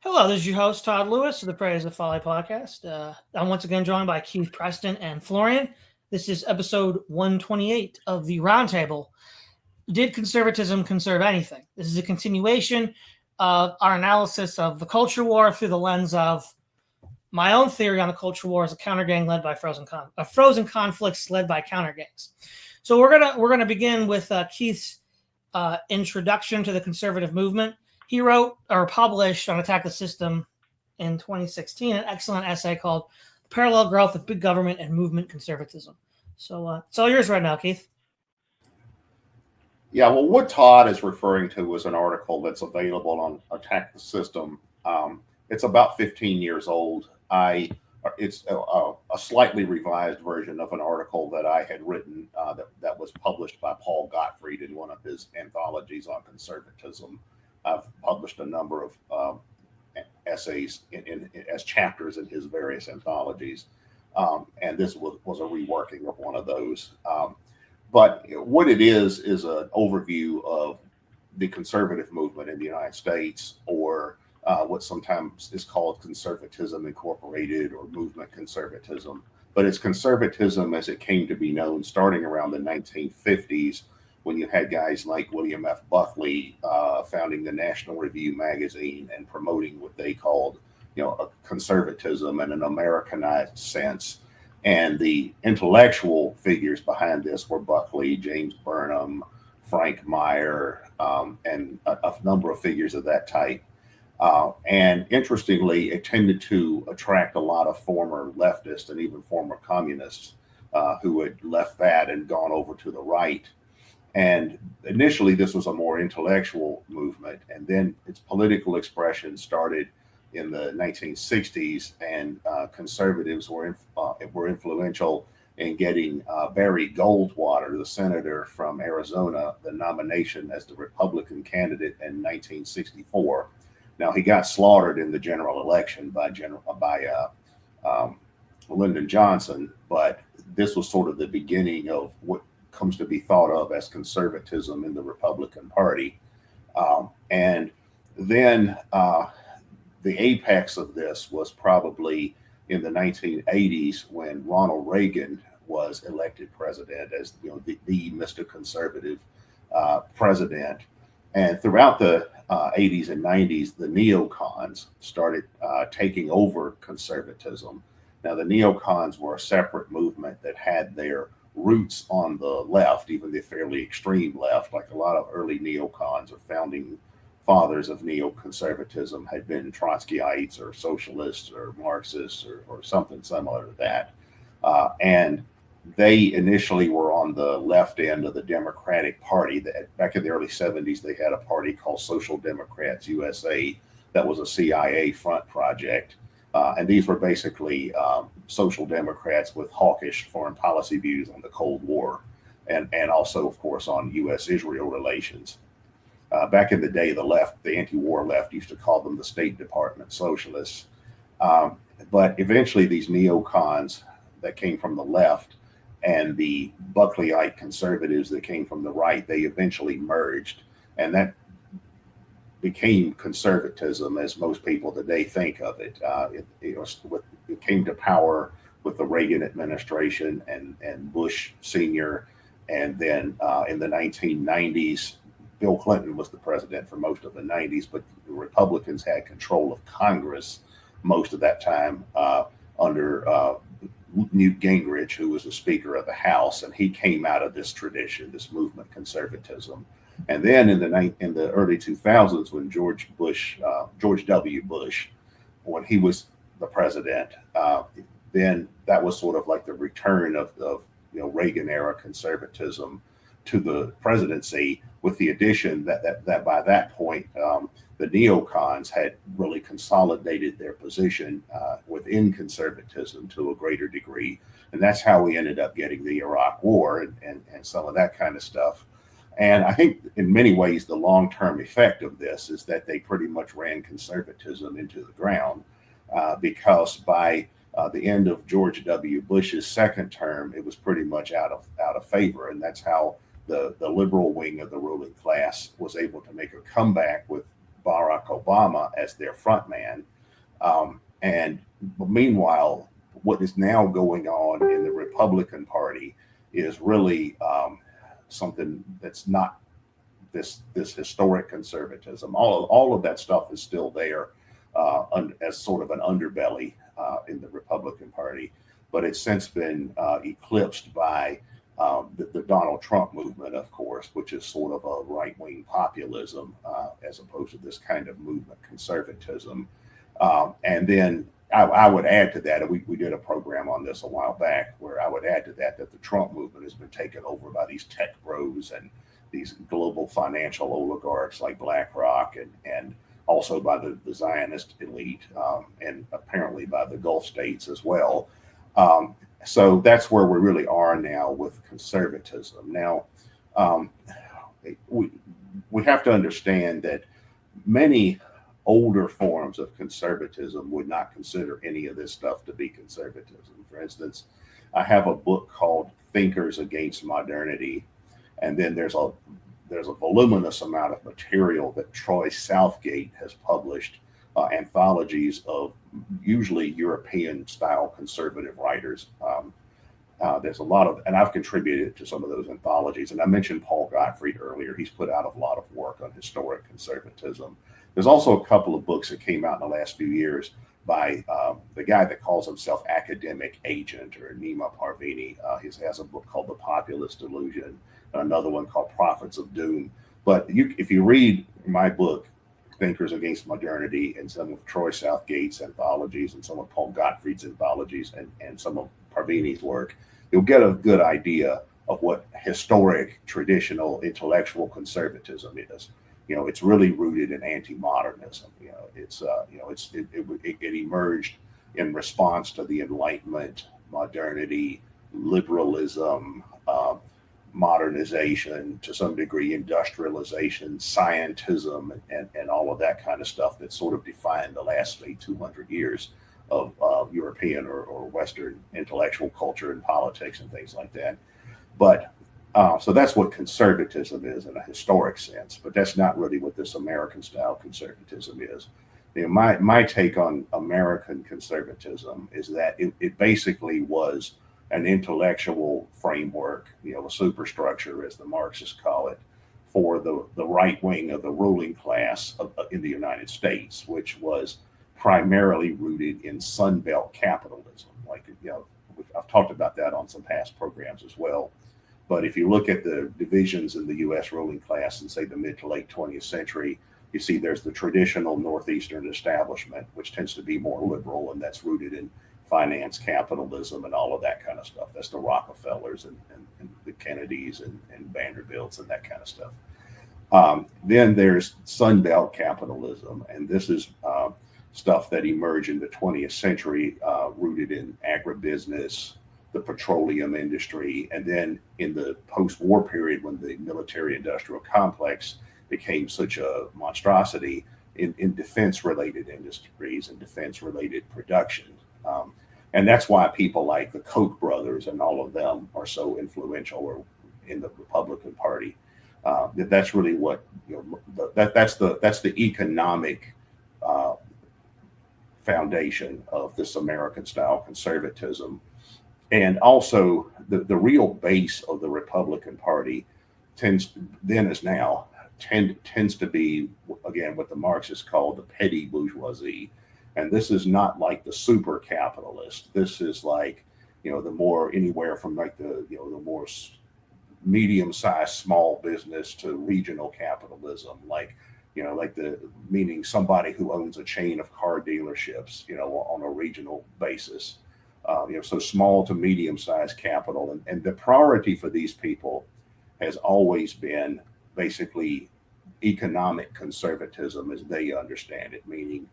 Hello, this is your host, Todd Lewis of the Praise of Folly podcast. I'm once again joined by Keith Preston and Florian. This is episode 128 of the Roundtable. Did conservatism conserve anything? This is a continuation of our analysis of the culture war through the lens of my own theory on the culture war as a counter gang led by frozen conflicts led by counter gangs. So we're gonna begin with Keith's introduction to the conservative movement. He wrote or published on Attack the System in 2016 an excellent essay called Parallel Growth of Big Government and Movement Conservatism. So it's all yours right now, Keith. Yeah, well, what Todd is referring to is an article that's available on Attack the System. It's about 15 years old. It's a slightly revised version of an article that I had written that was published by Paul Gottfried in one of his anthologies on conservatism. I've published a number of essays as chapters in his various anthologies, and this was a reworking of one of those. But what it is an overview of the conservative movement in the United States, or what sometimes is called Conservatism Incorporated or Movement Conservatism. But it's conservatism as it came to be known starting around the 1950s, when you had guys like William F. Buckley founding the National Review magazine and promoting what they called, a conservatism in an Americanized sense. And the intellectual figures behind this were Buckley, James Burnham, Frank Meyer, and a number of figures of that type. And interestingly, it tended to attract a lot of former leftists and even former communists who had left that and gone over to the right. And initially, this was a more intellectual movement, and then its political expression started in the 1960s, and conservatives were influential in getting Barry Goldwater, the senator from Arizona, the nomination as the Republican candidate in 1964. Now, he got slaughtered in the general election by Lyndon Johnson, but this was sort of the beginning of what comes to be thought of as conservatism in the Republican Party. And then the apex of this was probably in the 1980s when Ronald Reagan was elected president as the Mr. Conservative president. And throughout the 80s and 90s, the neocons started taking over conservatism. Now, the neocons were a separate movement that had their roots on the left, even the fairly extreme left. Like a lot of early neocons or founding fathers of neoconservatism had been Trotskyites or socialists or Marxists or something similar to that. And they initially were on the left end of the Democratic Party. Back in the early 70s, they had a party called Social Democrats USA that was a CIA front project. And these were basically social democrats with hawkish foreign policy views on the Cold War and also, of course, on U.S.-Israel relations. Back in the day, the anti-war left, used to call them the State Department socialists. But eventually, these neocons that came from the left and the Buckleyite conservatives that came from the right, they eventually merged. And that became conservatism as most people today think of it. It came to power with the Reagan administration and Bush Sr. And then in the 1990s, Bill Clinton was the president for most of the 90s, but the Republicans had control of Congress most of that time under Newt Gingrich, who was the Speaker of the House, and he came out of this tradition, this movement, conservatism. And then in the early 2000s, when George W. Bush, when he was the president, then that was sort of like the return of Reagan era conservatism to the presidency, with the addition that by that point the neocons had really consolidated their position within conservatism to a greater degree, and that's how we ended up getting the Iraq War and some of that kind of stuff. And I think in many ways, the long-term effect of this is that they pretty much ran conservatism into the ground because by the end of George W. Bush's second term, it was pretty much out of favor. And that's how the liberal wing of the ruling class was able to make a comeback with Barack Obama as their front man. And meanwhile, what is now going on in the Republican Party is really something that's not this historic conservatism. All of that stuff is still there as sort of an underbelly in the Republican Party, but it's since been eclipsed by the Donald Trump movement, of course, which is sort of a right-wing populism as opposed to this kind of movement conservatism. And then I would add to that, we did a program on this a while back, where I would add to that the Trump movement has been taken over by these tech bros and these global financial oligarchs like BlackRock, and also by the Zionist elite, and apparently by the Gulf states as well. So that's where we really are now with conservatism. Now, we have to understand that many older forms of conservatism would not consider any of this stuff to be conservatism. For instance, I have a book called Thinkers Against Modernity, and then there's a voluminous amount of material that Troy Southgate has published, anthologies of usually European-style conservative writers. There's a lot of, and I've contributed to some of those anthologies. And I mentioned Paul Gottfried earlier. He's put out a lot of work on historic conservatism. There's also a couple of books that came out in the last few years by the guy that calls himself Academic Agent, or Nima Parvini. He has a book called The Populist Delusion, and another one called Prophets of Doom. But if you read my book, Thinkers Against Modernity, and some of Troy Southgate's anthologies, and some of Paul Gottfried's anthologies, and some of Parvini's work, you'll get a good idea of what historic, traditional, intellectual conservatism is. It's really rooted in anti-modernism. It emerged in response to the Enlightenment, modernity, liberalism, modernization, to some degree industrialization, scientism, and all of that kind of stuff that sort of defined the last, say, 200 years of European or Western intellectual culture and politics and things like that. But so that's what conservatism is in a historic sense, but that's not really what this American style conservatism is. My take on American conservatism is that it basically was an intellectual framework, a superstructure, as the Marxists call it, for the right wing of the ruling class in the United States, which was primarily rooted in Sunbelt capitalism. I've talked about that on some past programs as well. But if you look at the divisions in the U.S. ruling class in, say, the mid to late 20th century, you see there's the traditional Northeastern establishment, which tends to be more liberal, and that's rooted in finance capitalism and all of that kind of stuff. That's the Rockefellers and the Kennedys and Vanderbilts and that kind of stuff. Then there's Sunbelt capitalism, and this is stuff that emerged in the 20th century, rooted in agribusiness, the petroleum industry, and then in the post-war period, when the military-industrial complex became such a monstrosity in defense-related industries and defense-related production. And that's why people like the Koch brothers and all of them are so influential in the Republican Party. That's really what, that's the economic foundation of this American-style conservatism. And also, the real base of the Republican Party tends to be, again, what the Marxists call the petty bourgeoisie. And this is not like the super capitalist. This is like, the more, anywhere from like the more medium-sized small business to regional capitalism, meaning somebody who owns a chain of car dealerships, on a regional basis. So small to medium-sized capital. And the priority for these people has always been basically economic conservatism as they understand it, meaning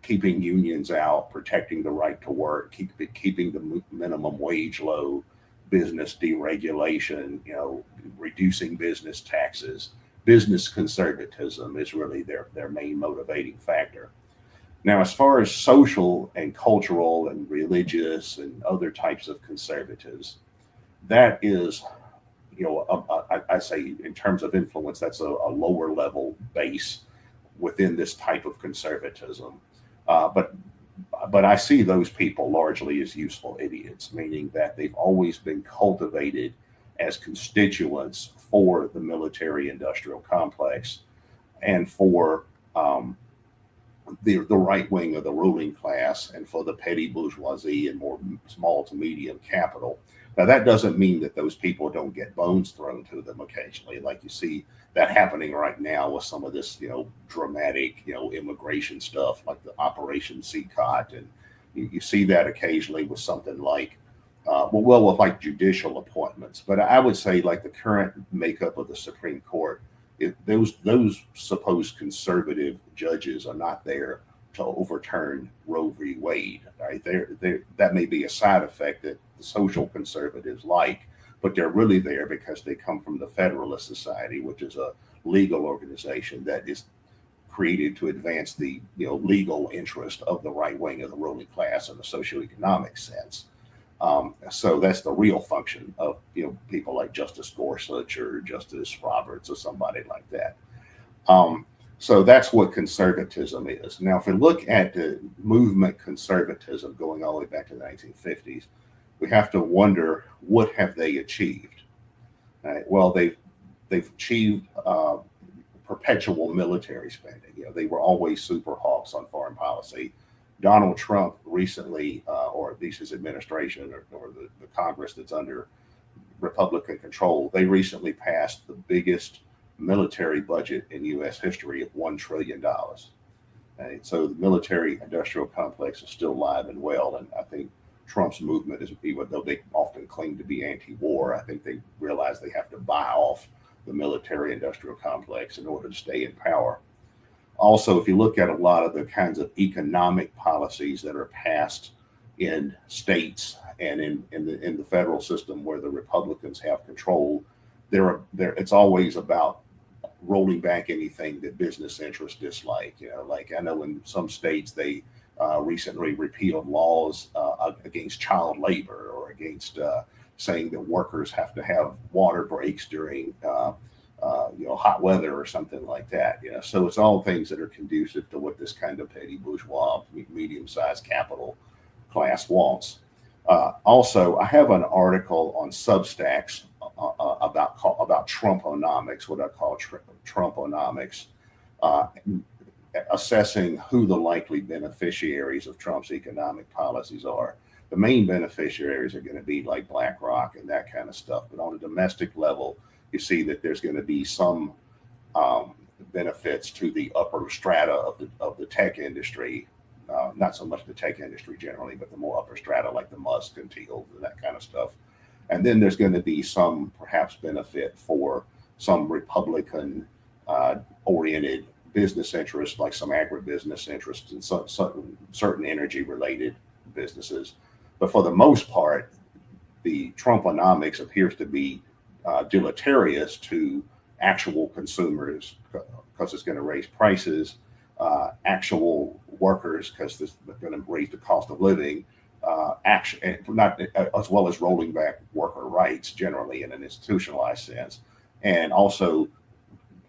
keeping unions out, protecting the right to work, keeping the minimum wage low, business deregulation, reducing business taxes. Business conservatism is really their main motivating factor. Now, as far as social and cultural and religious and other types of conservatives, that is, I say in terms of influence, that's a lower level base within this type of conservatism. But I see those people largely as useful idiots, meaning that they've always been cultivated as constituents for the military industrial complex and for the right wing of the ruling class and for the petty bourgeoisie and more small to medium capital. Now, that doesn't mean that those people don't get bones thrown to them occasionally, like you see that happening right now with some of this, dramatic, immigration stuff like the Operation Seacot. And you see that occasionally with something like, with like judicial appointments. But I would say like the current makeup of the Supreme Court, those supposed conservative judges are not there to overturn Roe v. Wade. Right? That may be a side effect that the social conservatives like, but they're really there because they come from the Federalist Society, which is a legal organization that is created to advance the legal interest of the right wing of the ruling class in a socioeconomic sense. So that's the real function of people like Justice Gorsuch or Justice Roberts or somebody like that. So that's what conservatism is. Now, if we look at the movement conservatism going all the way back to the 1950s, we have to wonder, what have they achieved? Right? Well, they've achieved perpetual military spending. They were always super hawks on foreign policy. Donald Trump recently, or at least his administration or the Congress that's under Republican control, they recently passed the biggest military budget in U.S. history of $1 trillion. Right? So the military industrial complex is still alive and well. And I think Trump's movement is, even though they often claim to be anti-war, I think they realize they have to buy off the military industrial complex in order to stay in power. Also, if you look at a lot of the kinds of economic policies that are passed in states and in the federal system where the Republicans have control, it's always about rolling back anything that business interests dislike. Like I know in some states they recently repealed laws against child labor or against saying that workers have to have water breaks during hot weather or something like that. So it's all things that are conducive to what this kind of petty bourgeois, medium-sized capital class wants. Also, I have an article on Substacks about Trumponomics, what I call Trumponomics, assessing who the likely beneficiaries of Trump's economic policies are. The main beneficiaries are going to be like BlackRock and that kind of stuff. But on a domestic level, you see that there's going to be some benefits to the upper strata of the tech industry. Not so much the tech industry generally, but the more upper strata like the Musk and Teal and that kind of stuff. And then there's going to be some perhaps benefit for some Republican oriented business interests, like some agribusiness interests and certain energy related businesses. But for the most part, the Trumponomics appears to be deleterious to actual consumers because it's going to raise prices, actual workers because it's going to raise the cost of living, not as well as rolling back worker rights generally in an institutionalized sense, and also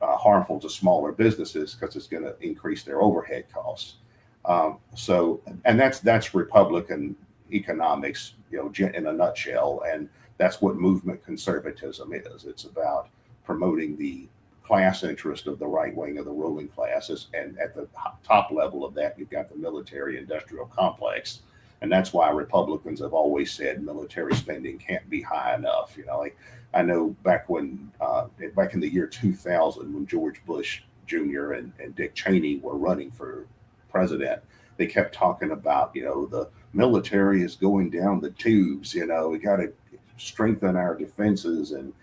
harmful to smaller businesses because it's going to increase their overhead costs. And that's Republican economics, in a nutshell, and that's what movement conservatism is. It's about promoting the class interest of the right wing of the ruling classes, and at the top level of that, you've got the military industrial complex, and that's why Republicans have always said military spending can't be high enough. Like I know back in the year 2000, when George Bush Jr. and Dick Cheney were running for president, they kept talking about the military is going down the tubes. We got to strengthen our defenses and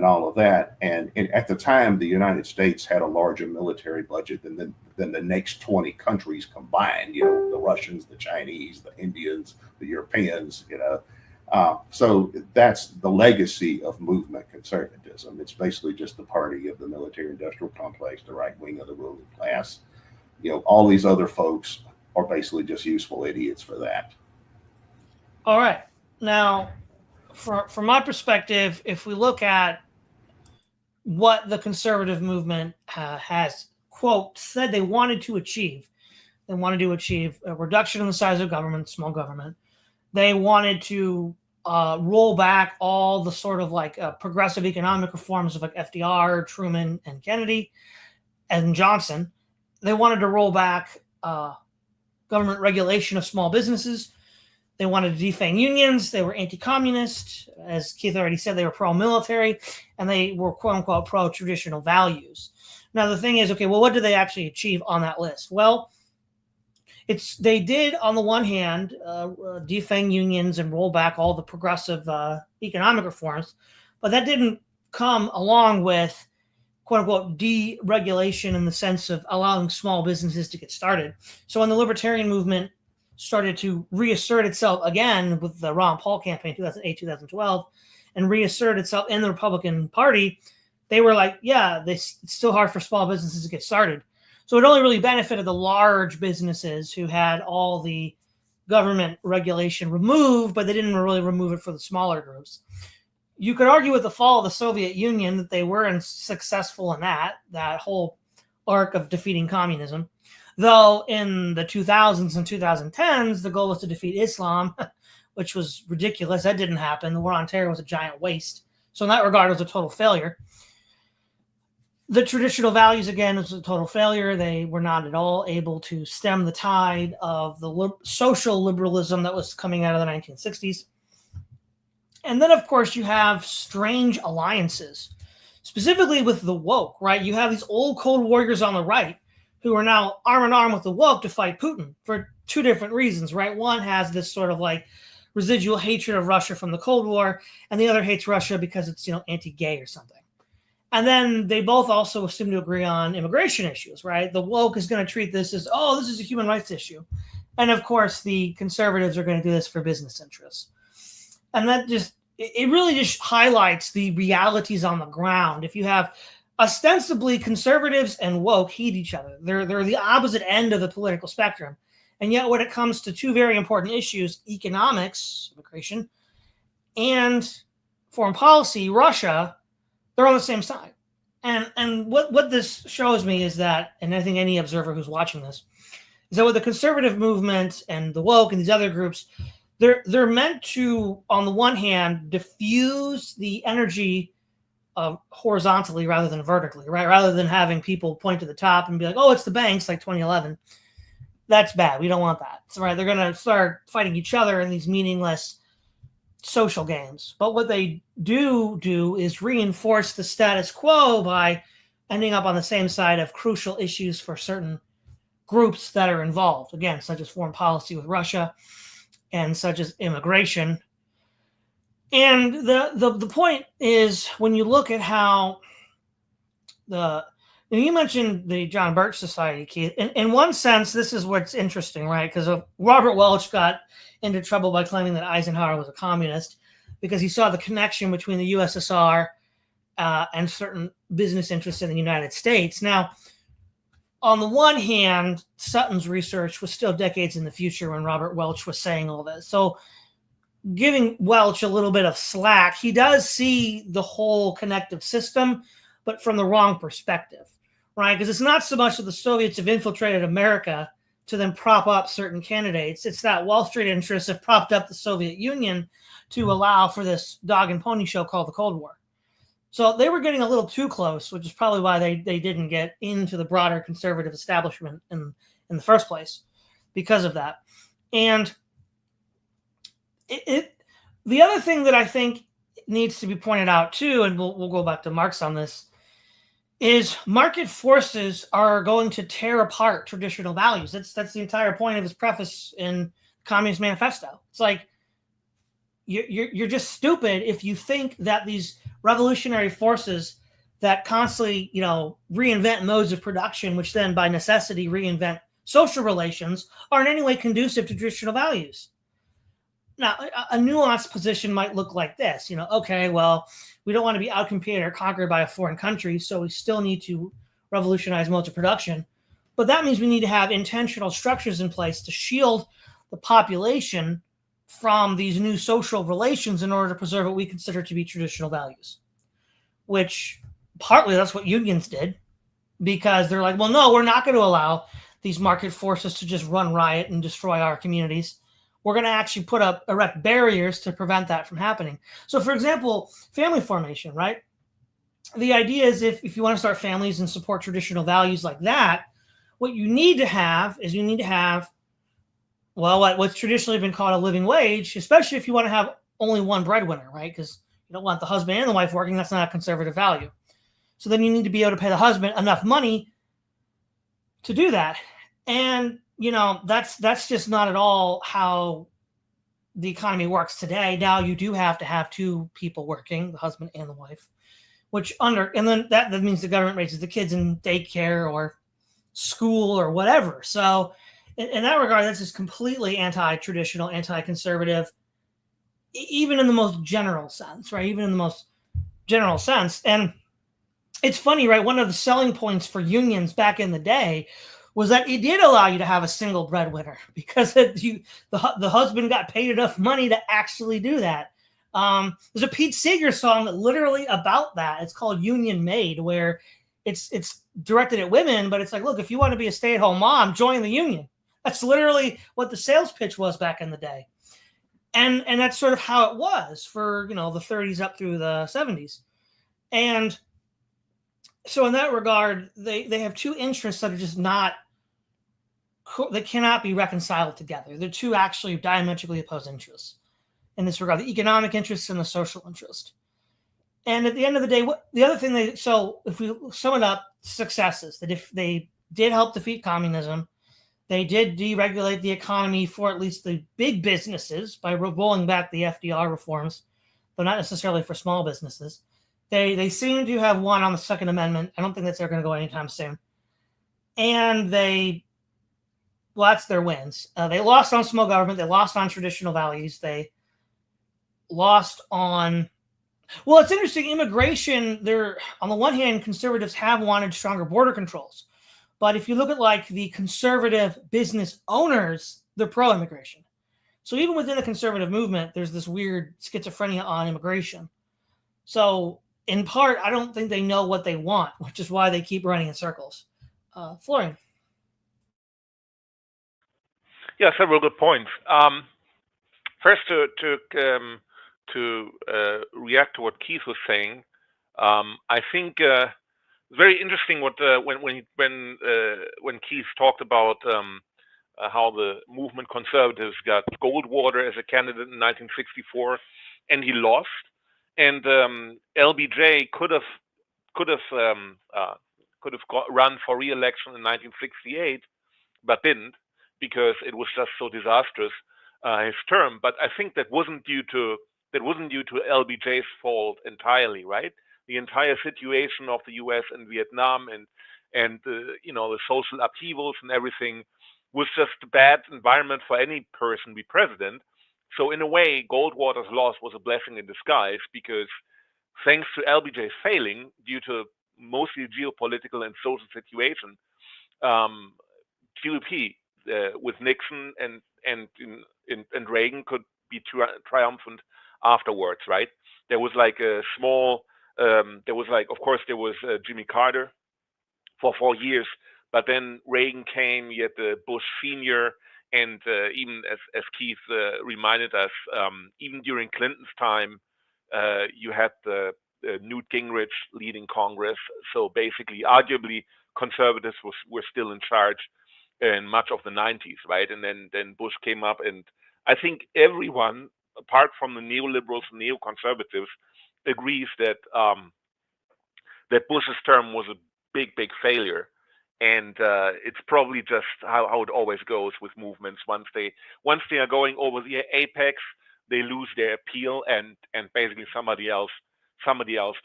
all of that. And at the time, the United States had a larger military budget than the next 20 countries combined. The Russians, the Chinese, the Indians, the Europeans. So that's the legacy of movement conservatism. It's basically just the party of the military-industrial complex, the right wing of the ruling class. All these other folks are basically just useful idiots for that. All right. Now, from my perspective, if we look at what the conservative movement has, quote, said they wanted to achieve. They wanted to achieve a reduction in the size of government, small government. They wanted to roll back all the sort of like progressive economic reforms of like FDR, Truman, and Kennedy, and Johnson. They wanted to roll back government regulation of small businesses. They wanted to defang unions. They were anti-communist. As Keith already said, they were pro-military, and they were quote-unquote pro-traditional values. Now, the thing is, okay, well, what did they actually achieve on that list? Well, they did, on the one hand, defang unions and roll back all the progressive economic reforms, but that didn't come along with quote-unquote deregulation in the sense of allowing small businesses to get started. So when the libertarian movement started to reassert itself again with the Ron Paul campaign, 2008, 2012, and reassert itself in the Republican Party, they were like, yeah, it's still hard for small businesses to get started. So it only really benefited the large businesses who had all the government regulation removed, but they didn't really remove it for the smaller groups. You could argue with the fall of the Soviet Union that they weren't successful in that whole arc of defeating communism. Though in the 2000s and 2010s, the goal was to defeat Islam, which was ridiculous. That didn't happen. The war on terror was a giant waste. So in that regard, it was a total failure. The traditional values, again, was a total failure. They were not at all able to stem the tide of the social liberalism that was coming out of the 1960s. And then, of course, you have strange alliances, specifically with the woke, right? You have these old Cold Warriors on the right who are now arm in arm with the woke to fight Putin for two different reasons, right? One has this sort of like residual hatred of Russia from the Cold War, and the other hates Russia because it's, anti-gay or something. And then they both also seem to agree on immigration issues, right? The woke is going to treat this as, this is a human rights issue. And of course, the conservatives are going to do this for business interests. And that it really just highlights the realities on the ground. If you have ostensibly conservatives and woke hate each other, they're the opposite end of the political spectrum. And yet when it comes to two very important issues, economics, immigration, and foreign policy, Russia, they're on the same side. And what this shows me is that, and I think any observer who's watching this, is that with the conservative movement and the woke and these other groups, they're meant to, on the one hand, diffuse the energy horizontally rather than vertically, right? Rather than having people point to the top and be like, it's the banks, like 2011. That's bad. We don't want that. So, right, they're going to start fighting each other in these meaningless social games. But what they do is reinforce the status quo by ending up on the same side of crucial issues for certain groups that are involved, again, such as foreign policy with Russia and such as immigration. And the point is, when you look at how you mentioned the John Birch Society, Keith. In one sense, this is what's interesting, right? Because Robert Welch got into trouble by claiming that Eisenhower was a communist because he saw the connection between the USSR and certain business interests in the United States. Now, on the one hand, Sutton's research was still decades in the future when Robert Welch was saying all this. So giving Welch a little bit of slack, he does see the whole connective system, but from the wrong perspective, right? Because it's not so much that the Soviets have infiltrated America to then prop up certain candidates. It's that Wall Street interests have propped up the Soviet Union to allow for this dog and pony show called the Cold War. So they were getting a little too close, which is probably why they didn't get into the broader conservative establishment in the first place because of that. And the other thing that I think needs to be pointed out too, and we'll go back to Marx on this, is market forces are going to tear apart traditional values. That's the entire point of his preface in Communist Manifesto. It's like you're just stupid if you think that these revolutionary forces that constantly, reinvent modes of production, which then by necessity reinvent social relations, are in any way conducive to traditional values. Now, a nuanced position might look like this, okay, well, we don't want to be outcompeted or conquered by a foreign country, so we still need to revolutionize modes of production. But that means we need to have intentional structures in place to shield the population from these new social relations in order to preserve what we consider to be traditional values, which partly that's what unions did, because they're like, well, no, we're not going to allow these market forces to just run riot and destroy our communities. We're going to actually erect barriers to prevent that from happening. So, for example, family formation, right? The idea is if you want to start families and support traditional values like that, what you need to have is well, what's traditionally been called a living wage, especially if you want to have only one breadwinner, right? Because you don't want the husband and the wife working. That's not a conservative value. So then you need to be able to pay the husband enough money to do that. And that's just not at all how the economy works today. Now you do have to have two people working, the husband and the wife, and then that means the government raises the kids in daycare or school or whatever. So in that regard, that's just completely anti-traditional, anti-conservative, even in the most general sense, right? Even in the most general sense. And it's funny, right? One of the selling points for unions back in the day was that it did allow you to have a single breadwinner, because the husband got paid enough money to actually do that. There's a Pete Seeger song that literally about that. It's called Union Made, where it's directed at women, but it's like, look, if you want to be a stay-at-home mom, join the union. That's literally what the sales pitch was back in the day. And that's sort of how it was for, the 30s up through the 70s. And so in that regard, they have two interests that are just they cannot be reconciled together. They're two actually diametrically opposed interests in this regard: the economic interest and the social interest. And at the end of the day, the other thing so if we sum it up, successes, that if they did help defeat communism, they did deregulate the economy for at least the big businesses by rolling back the FDR reforms, though not necessarily for small businesses. They seem to have won on the Second Amendment. I don't think that's ever going to go anytime soon. And that's their wins. They lost on small government. They lost on traditional values. They lost on, well, it's interesting, immigration. On the one hand, conservatives have wanted stronger border controls. But if you look at like the conservative business owners, they're pro-immigration. So even within the conservative movement, there's this weird schizophrenia on immigration. So in part, I don't think they know what they want, which is why they keep running in circles. Florian. Yeah, several good points. First, to react to what Keith was saying, I think it's very interesting when Keith talked about how the movement conservatives got Goldwater as a candidate in 1964, and he lost, and LBJ could have run for re-election in 1968, but didn't, because it was just so disastrous, his term. But I think that wasn't due to LBJ's fault entirely, right? The entire situation of the U.S. and Vietnam and the social upheavals and everything was just a bad environment for any person to be president. So in a way, Goldwater's loss was a blessing in disguise, because thanks to LBJ's failing due to mostly geopolitical and social situation, GOP with Nixon and Reagan could be triumphant afterwards, right? There was like a small, of course, there was Jimmy Carter for 4 years, but then Reagan came, you had the Bush Senior, and even as Keith reminded us, even during Clinton's time, you had the Newt Gingrich leading Congress. So basically, arguably, conservatives were still in charge in much of the 90s, right? And then Bush came up, and I think everyone, apart from the neoliberals and neoconservatives, agrees that that Bush's term was a big failure. And it's probably just how it always goes with movements. Once they are going over the apex, they lose their appeal, and basically somebody else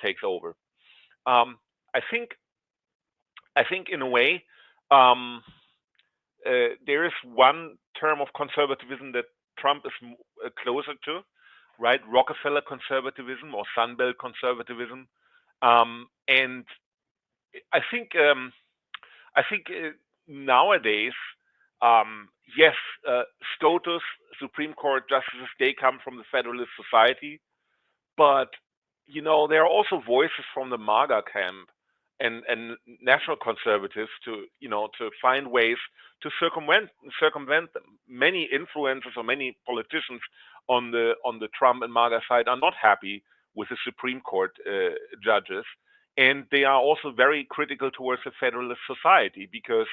takes over. I think in a way, there is one term of conservatism that Trump is closer to, right? Rockefeller conservatism or Sunbelt conservatism, and I think nowadays, yes, SCOTUS, Supreme Court justices, they come from the Federalist Society, but there are also voices from the MAGA camp and national conservatives to find ways to circumvent them. Many influencers or many politicians on the Trump and MAGA side are not happy with the Supreme Court judges, and they are also very critical towards the Federalist Society because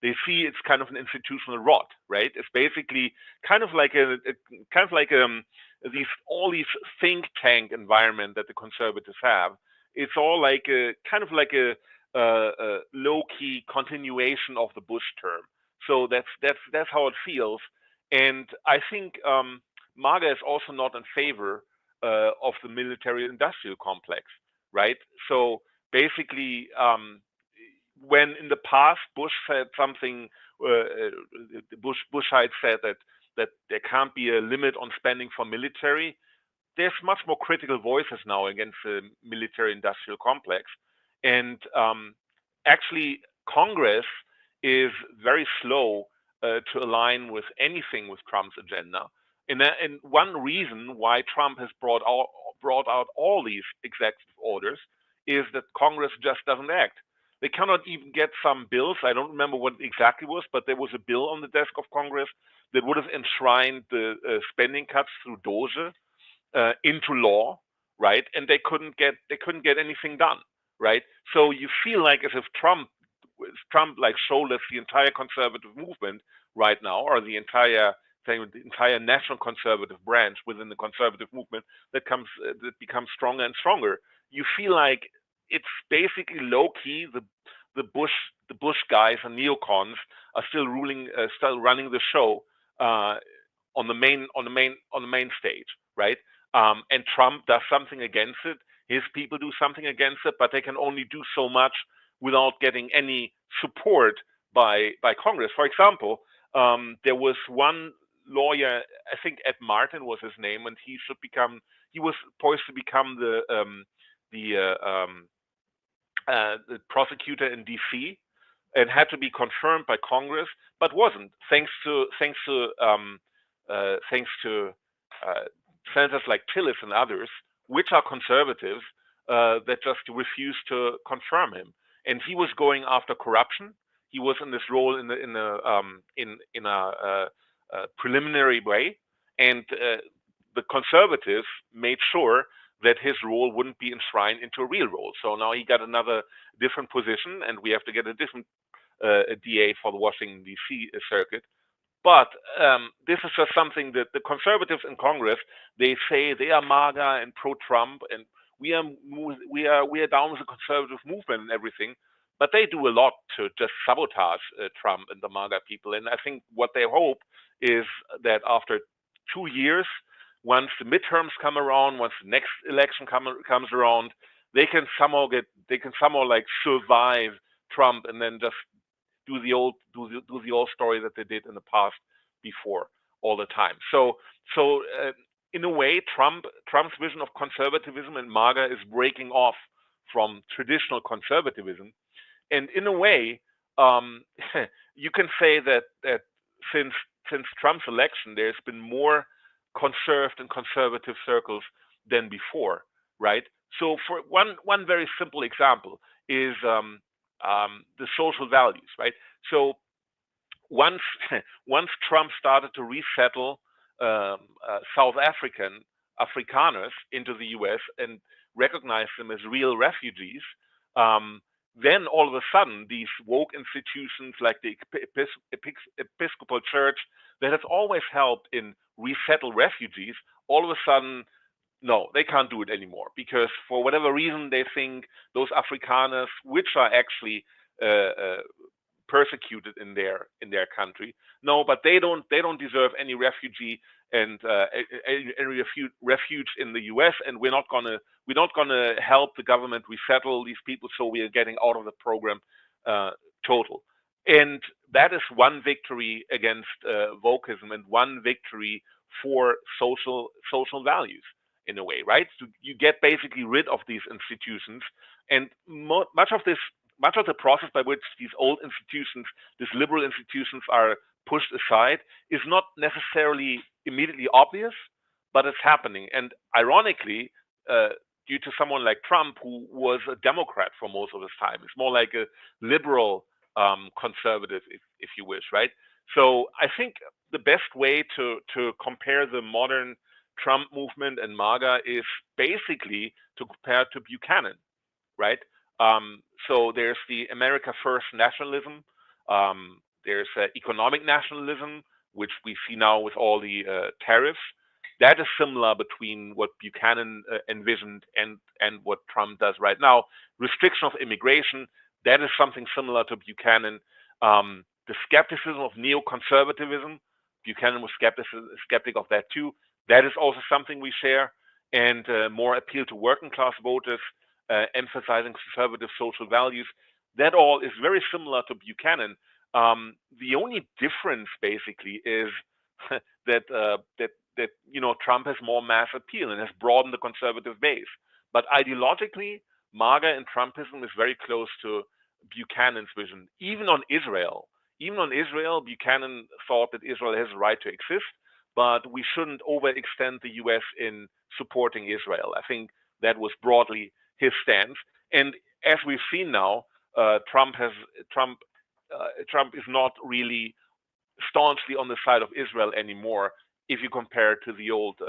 they see it's kind of an institutional rot, right? It's basically kind of like these think tank environment that the conservatives have. It's all like a kind of like a low key continuation of the Bush term. So that's how it feels, and I think MAGA is also not in favor of the military-industrial complex, right? So basically, when in the past Bush said something, the Bush side said that there can't be a limit on spending for military. There's much more critical voices now against the military-industrial complex, and actually Congress is very slow to align with anything with Trump's agenda. And one reason why Trump has brought out all these executive orders is that Congress just doesn't act. They cannot even get some bills. I don't remember what exactly was, but there was a bill on the desk of Congress that would have enshrined the spending cuts through DOGE into law, right? And they couldn't get anything done, right? So you feel like as if Trump like shoulders the entire conservative movement right now, or the entire national conservative branch within the conservative movement that becomes stronger and stronger. You feel like it's basically low key. The Bush guys and neocons are still running the show on the main stage, right? And Trump does something against it. His people do something against it, but they can only do so much without getting any support by Congress. For example, there was one lawyer, I think Ed Martin was his name, and he was poised to become the prosecutor in D.C. and had to be confirmed by Congress, but wasn't, thanks to senators like Tillis and others, which are conservatives, that just refused to confirm him. And he was going after corruption. He was in this role in a preliminary way, and the conservatives made sure that his role wouldn't be enshrined into a real role. So now he got another different position, and we have to get a different DA for the Washington D.C. circuit. But this is just something that the conservatives in Congress, they say they are MAGA and pro-Trump, and we are down with the conservative movement and everything. But they do a lot to just sabotage Trump and the MAGA people. And I think what they hope is that after 2 years, once the midterms come around, once the next election comes around, they can somehow like survive Trump and then just do the old story that they did in the past before all the time. So in a way, Trump's vision of conservatism and MAGA is breaking off from traditional conservatism, and in a way, you can say that since Trump's election, there's been more conserved and conservative circles than before, right? So for one very simple example is the social values, right? So once Trump started to resettle South Afrikaners into the U.S. and recognize them as real refugees, then all of a sudden these woke institutions like the Episcopal Church that has always helped in resettle refugees, all of a sudden, no, they can't do it anymore, because for whatever reason they think those Afrikaners, which are actually persecuted in their country, no, but they don't deserve any refugee and any refuge in the U.S. and we're not gonna help the government resettle these people, so we are getting out of the program total. And that is one victory against wokeism and one victory for social values in a way, right? So you get basically rid of these institutions, and much of the process by which these old institutions, these liberal institutions, are pushed aside is not necessarily immediately obvious, but it's happening. And ironically, due to someone like Trump, who was a Democrat for most of his time. It's more like a liberal conservative, if you wish, right? So I think the best way to compare the modern Trump movement and MAGA is basically to compare to Buchanan, right? So there's the America First nationalism. There's economic nationalism, which we see now with all the tariffs. That is similar between what Buchanan envisioned and what Trump does right now. Restriction of immigration, that is something similar to Buchanan. The skepticism of neoconservatism, Buchanan was skeptic of that too. That is also something we share. And more appeal to working class voters, emphasizing conservative social values. That all is very similar to Buchanan. The only difference basically is that Trump has more mass appeal and has broadened the conservative base. But ideologically, MAGA and Trumpism is very close to Buchanan's vision. Even on Israel, Buchanan thought that Israel has a right to exist, but we shouldn't overextend the U.S. in supporting Israel. I think that was broadly his stance. And as we've seen now, Trump is not really staunchly on the side of Israel anymore, if you compare it to the old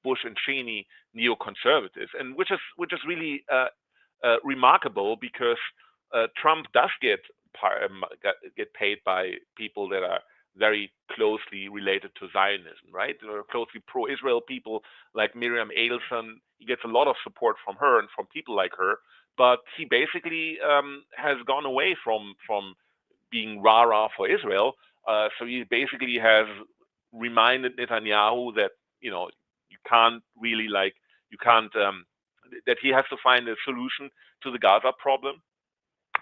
Bush and Cheney neoconservatives, and which is really remarkable, because Trump does get paid by people that are very closely related to Zionism, right? There are closely pro-Israel people like Miriam Adelson. He gets a lot of support from her and from people like her, but he basically has gone away from being rah-rah for Israel. So he basically has reminded Netanyahu that you can't really that he has to find a solution to the Gaza problem,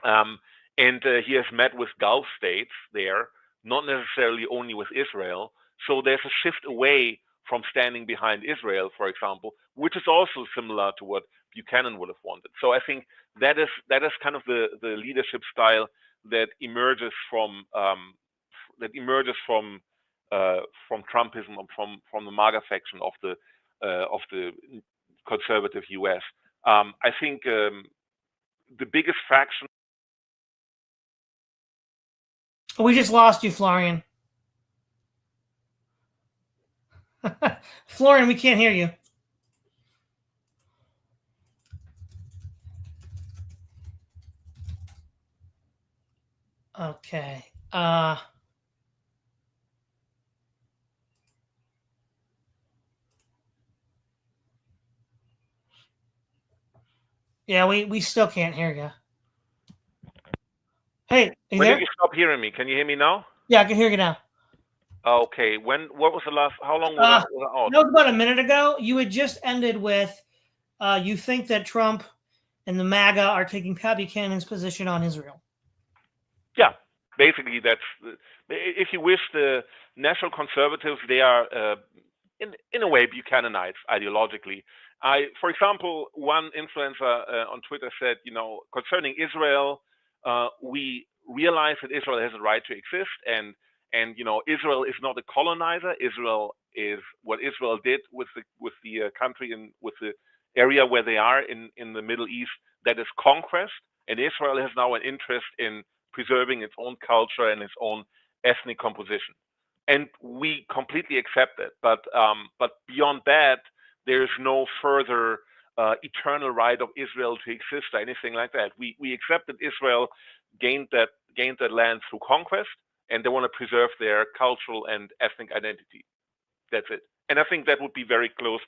and he has met with Gulf states there, not necessarily only with Israel. So there's a shift away from standing behind Israel, for example, which is also similar to what Buchanan would have wanted. So I think that is kind of the leadership style that emerges from Trumpism, from the MAGA faction of the conservative U.S. I think the biggest faction. We just lost you, Florian. Florian, we can't hear you. Okay. Yeah, we still can't hear you. Hey, you when there? did you stop hearing me? Can you hear me now? Yeah, I can hear you now. Okay. What was the last? How long was that out? That was about a minute ago. You had just ended with, you think that Trump and the MAGA are taking Pat Buchanan's position on Israel. Yeah, basically that's, if you wish, the national conservatives. They are in a way Buchananites ideologically. For example, one influencer on Twitter said, concerning Israel, we realize that Israel has a right to exist, and Israel is not a colonizer. Israel is what Israel did with the country and with the area where they are in the Middle East, that is conquest, and Israel has now an interest in preserving its own culture and its own ethnic composition, and we completely accept it. But beyond that, there is no further eternal right of Israel to exist or anything like that. We accept that Israel gained that land through conquest, and they want to preserve their cultural and ethnic identity. That's it. And I think that would be very close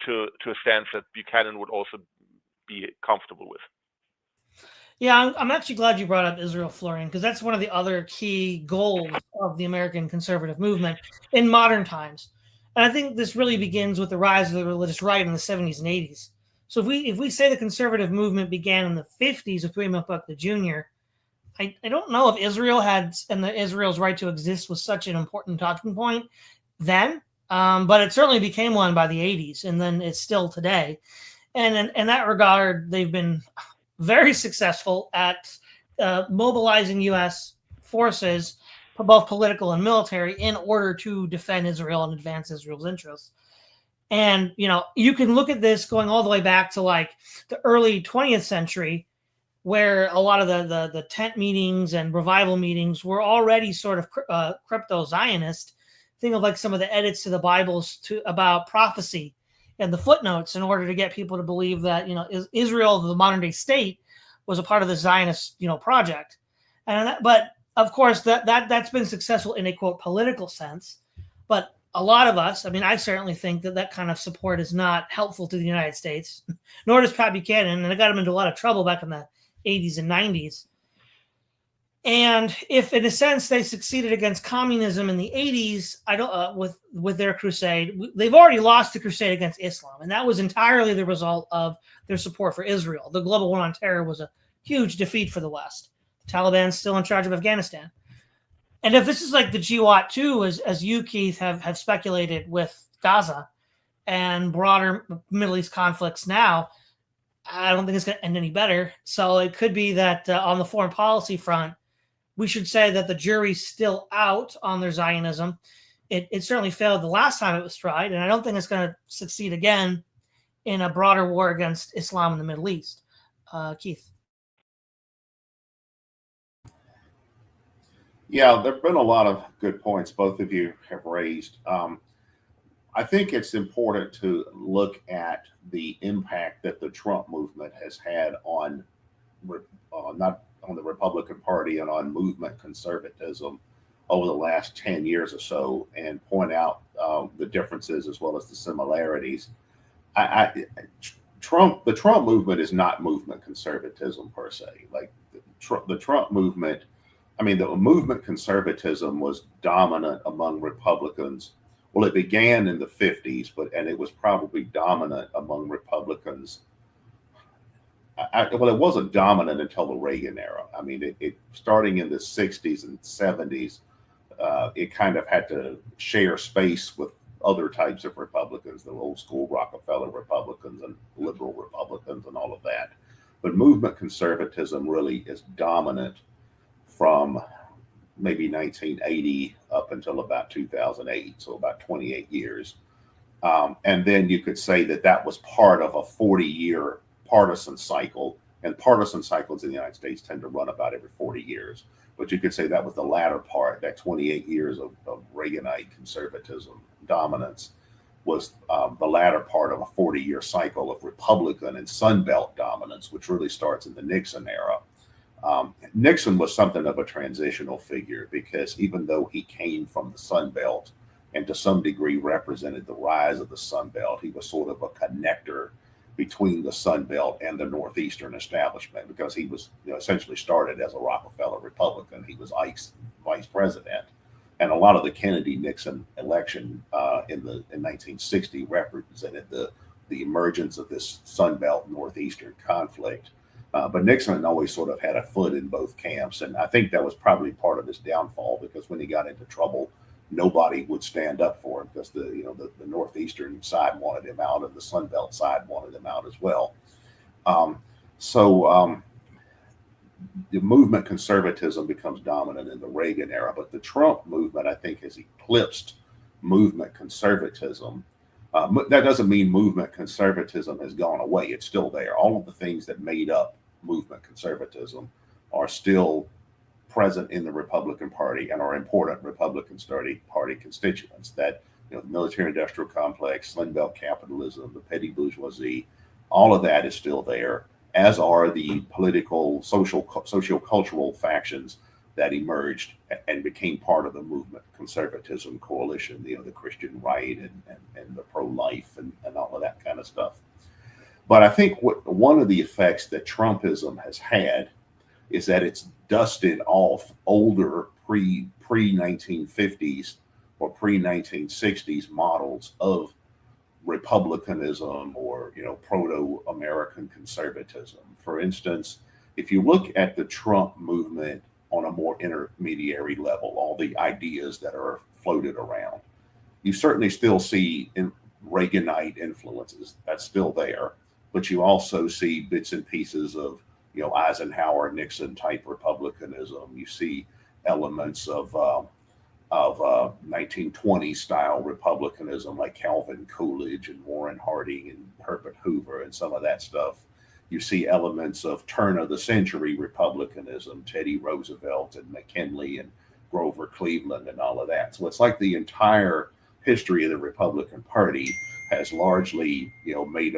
to a stance that Buchanan would also be comfortable with. Yeah, I'm actually glad you brought up Israel, Florian, because that's one of the other key goals of the American conservative movement in modern times. And I think this really begins with the rise of the religious right in the 70s and 80s. So if we say the conservative movement began in the 50s with William F. Buckley Jr., I don't know if Israel Israel's right to exist was such an important talking point then, but it certainly became one by the 80s, and then it's still today. And in that regard, they've been very successful at mobilizing U.S. forces, both political and military, in order to defend Israel and advance Israel's interests. And, you can look at this going all the way back to like the early 20th century, where a lot of the tent meetings and revival meetings were already sort of crypto-Zionist. Think of like some of the edits to the Bibles about prophecy and the footnotes in order to get people to believe that, Israel, the modern day state, was a part of the Zionist, project. But of course that's been successful in a quote political sense. But a lot of us, I certainly think that kind of support is not helpful to the United States, nor does Pat Buchanan. And it got him into a lot of trouble back in the 80s and 90s. And if, in a sense, they succeeded against communism in the 80s, with their crusade, they've already lost the crusade against Islam, and that was entirely the result of their support for Israel. The global war on terror was a huge defeat for the West. The Taliban's still in charge of Afghanistan. And if this is like the GWAT too, as you, Keith, have speculated with Gaza and broader Middle East conflicts now, I don't think it's going to end any better. So it could be that on the foreign policy front, we should say that the jury's still out on their Zionism. It certainly failed the last time it was tried, and I don't think it's going to succeed again in a broader war against Islam in the Middle East. Keith. Yeah, there have been a lot of good points both of you have raised. I think it's important to look at the impact that the Trump movement has had on not on the Republican Party and on movement conservatism over the last 10 years or so, and point out the differences as well as the similarities. The Trump movement is not movement conservatism per se. Like the Trump movement, the movement conservatism was dominant among Republicans. Well, it began in the 50s, and it was probably dominant among Republicans. It wasn't dominant until the Reagan era. It starting in the 60s and 70s, it kind of had to share space with other types of Republicans, the old school Rockefeller Republicans and liberal Republicans and all of that. But movement conservatism really is dominant from maybe 1980 up until about 2008, so about 28 years. And then you could say that was part of a 40-year partisan cycle, and partisan cycles in the United States tend to run about every 40 years. But you could say that was the latter part, that 28 years of Reaganite conservatism dominance was the latter part of a 40-year cycle of Republican and Sun Belt dominance, which really starts in the Nixon era. Nixon was something of a transitional figure because even though he came from the Sun Belt and to some degree represented the rise of the Sun Belt, he was sort of a connector between the Sun Belt and the Northeastern establishment, because he was essentially started as a Rockefeller Republican. He was Ike's vice president. And a lot of the Kennedy-Nixon election in 1960 represented the emergence of this Sun Belt Northeastern conflict. But Nixon always sort of had a foot in both camps. And I think that was probably part of his downfall, because when he got into trouble, nobody would stand up for him, because the Northeastern side wanted him out and the Sun Belt side wanted him out as well. The movement conservatism becomes dominant in the Reagan era, but the Trump movement, I think, has eclipsed movement conservatism. That doesn't mean movement conservatism has gone away. It's still there. All of the things that made up movement conservatism are still present in the Republican Party and are important Republican Party constituents. That the military-industrial complex, Sun Belt capitalism, the petty bourgeoisie, all of that is still there, as are the political, socio-cultural factions that emerged and became part of the movement conservatism coalition, the Christian right and the pro-life and all of that kind of stuff. But I think one of the effects that Trumpism has had is that it's dusted off older pre-1950s or pre-1960s models of republicanism or proto-American conservatism. For instance, if you look at the Trump movement on a more intermediary level, all the ideas that are floated around, you certainly still see Reaganite influences. That's still there, but you also see bits and pieces of Eisenhower, Nixon type republicanism. You see elements of of 1920s style republicanism, like Calvin Coolidge and Warren Harding and Herbert Hoover and some of that stuff. You see elements of turn of the century republicanism, Teddy Roosevelt and McKinley and Grover Cleveland and all of that. So it's like the entire history of the Republican Party has largely, made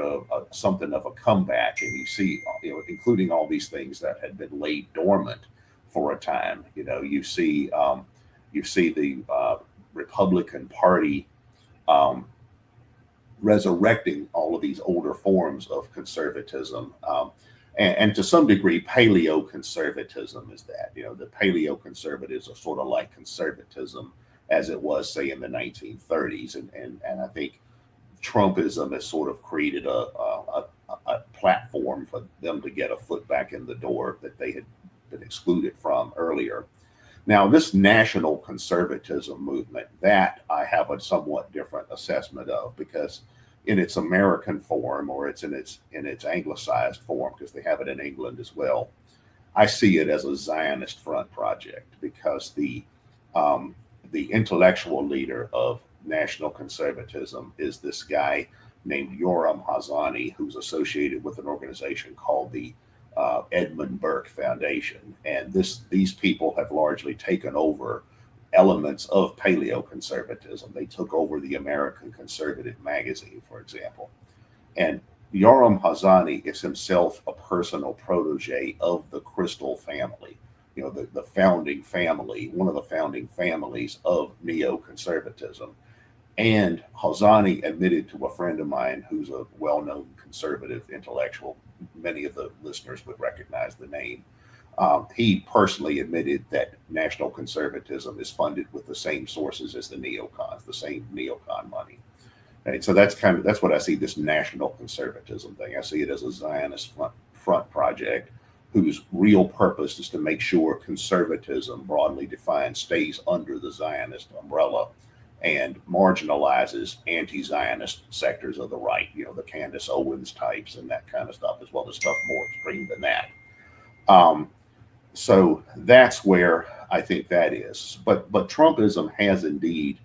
something of a comeback, and you see, including all these things that had been laid dormant for a time. You see the Republican Party resurrecting all of these older forms of conservatism, and to some degree, paleo-conservatism is that. The paleo-conservatives are sort of like conservatism as it was, say, in the 1930s, and I think Trumpism has sort of created a platform for them to get a foot back in the door that they had been excluded from earlier. Now, this national conservatism movement, that I have a somewhat different assessment of, because in its American form, or it's in its anglicized form, because they have it in England as well, I see it as a Zionist front project, because the intellectual leader of national conservatism is this guy named Yoram Hazani, who's associated with an organization called the Edmund Burke Foundation. And these people have largely taken over elements of paleoconservatism. They took over the American Conservative magazine, for example. And Yoram Hazani is himself a personal protege of the Crystal family, the founding family, one of the founding families of neoconservatism. And Hazani admitted to a friend of mine who's a well-known conservative intellectual, many of the listeners would recognize the name. He personally admitted that national conservatism is funded with the same sources as the neocons, the same neocon money. Right? So that's what I see this national conservatism thing. I see it as a Zionist front project whose real purpose is to make sure conservatism, broadly defined, stays under the Zionist umbrella and marginalizes anti-Zionist sectors of the right, the Candace Owens types and that kind of stuff, as well as stuff more extreme than that. So that's where I think that is. But Trumpism has indeed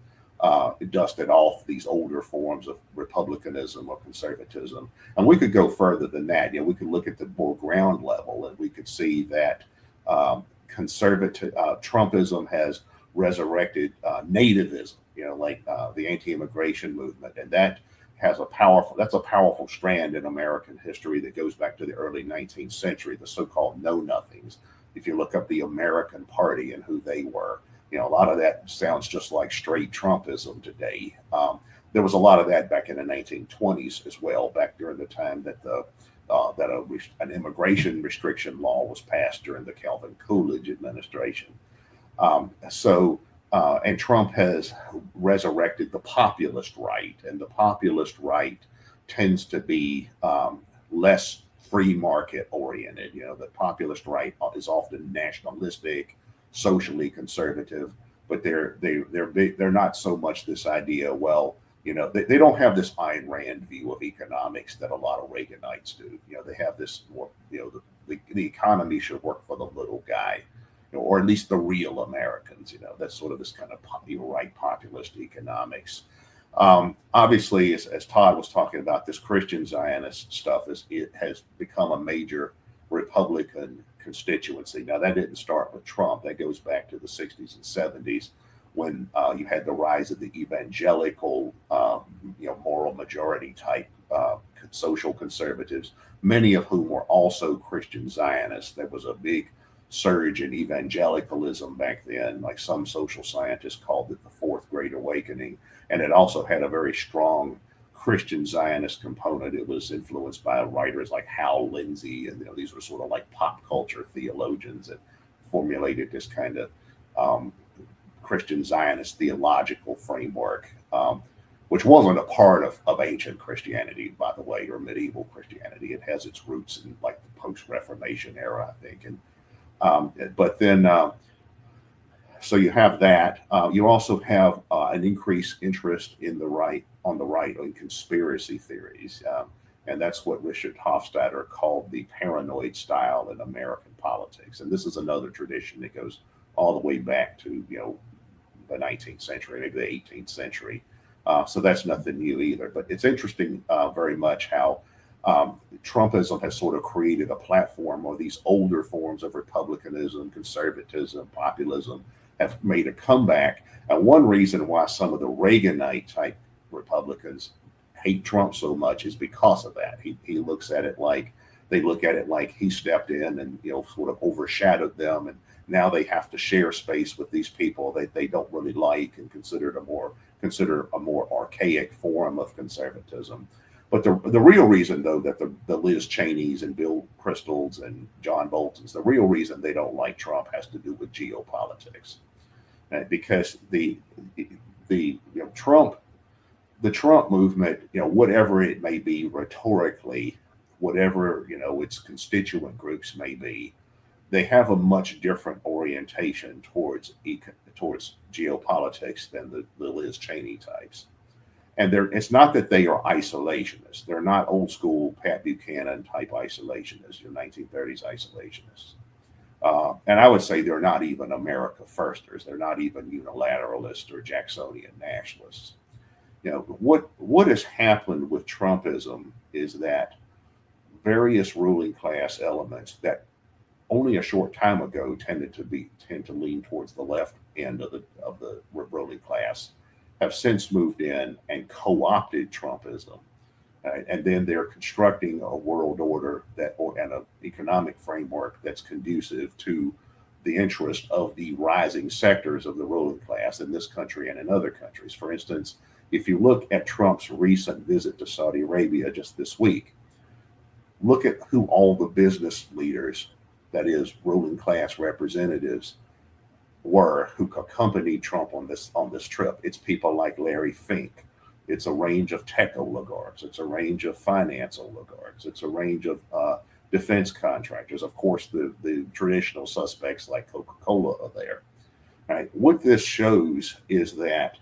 dusted off these older forms of republicanism or conservatism. And we could go further than that. We could look at the more ground level, and we could see that Trumpism has resurrected nativism, like the anti-immigration movement, and that's a powerful strand in American history that goes back to the early 19th century, the so-called know-nothings. If you look up the American Party and who they were, a lot of that sounds just like straight Trumpism today. There was a lot of that back in the 1920s as well, back during the time that an immigration restriction law was passed during the Calvin Coolidge administration. And Trump has resurrected the populist right, and the populist right tends to be less free market oriented. The populist right is often nationalistic, socially conservative, but they're not so much this idea. Well, they don't have this Ayn Rand view of economics that a lot of Reaganites do. They have this more, the economy should work for the little guy, or at least the real Americans. That's sort of this kind of right populist economics. Obviously, as Todd was talking about, this Christian Zionist stuff it has become a major Republican constituency. Now, that didn't start with Trump. That goes back to the 60s and 70s when you had the rise of the evangelical, moral majority type social conservatives, many of whom were also Christian Zionists. There was a big surge in evangelicalism back then, like some social scientists called it the Fourth Great Awakening. And it also had a very strong Christian Zionist component. It was influenced by writers like Hal Lindsey, and these were sort of like pop culture theologians that formulated this kind of Christian Zionist theological framework, which wasn't a part of ancient Christianity, by the way, or medieval Christianity. It has its roots in like the post-Reformation era, I think. But then, so you have that. You also have an increased interest on the right in conspiracy theories. And that's what Richard Hofstadter called the paranoid style in American politics. And this is another tradition that goes all the way back to, the 19th century, maybe the 18th century. So that's nothing new either. But it's interesting very much how Trumpism has sort of created a platform where these older forms of republicanism, conservatism, populism have made a comeback. And one reason why some of the Reaganite type Republicans hate Trump so much is because of that. He looks at it like they look at it like he stepped in and sort of overshadowed them, and now they have to share space with these people that they don't really like and consider a more archaic form of conservatism. But the real reason, though, that the Liz Cheneys and Bill Kristols and John Boltons, the real reason they don't like Trump has to do with geopolitics, because the Trump movement, whatever it may be rhetorically, whatever its constituent groups may be, they have a much different orientation towards geopolitics than the Liz Cheney types. And it's not that they are isolationists. They're not old school Pat Buchanan type isolationists, your 1930s isolationists. And I would say they're not even America firsters. They're not even unilateralists or Jacksonian nationalists. What has happened with Trumpism is that various ruling class elements that only a short time ago tend to lean towards the left end of the ruling class have since moved in and co-opted Trumpism. And then they're constructing a world order and an economic framework that's conducive to the interest of the rising sectors of the ruling class in this country and in other countries. For instance, if you look at Trump's recent visit to Saudi Arabia just this week, look at who all the business leaders, that is ruling class representatives, were who accompanied Trump on this trip. It's people like Larry Fink. It's a range of tech oligarchs. It's a range of finance oligarchs. It's a range of defense contractors. Of course, the traditional suspects like Coca-Cola are there. Right? What this shows is that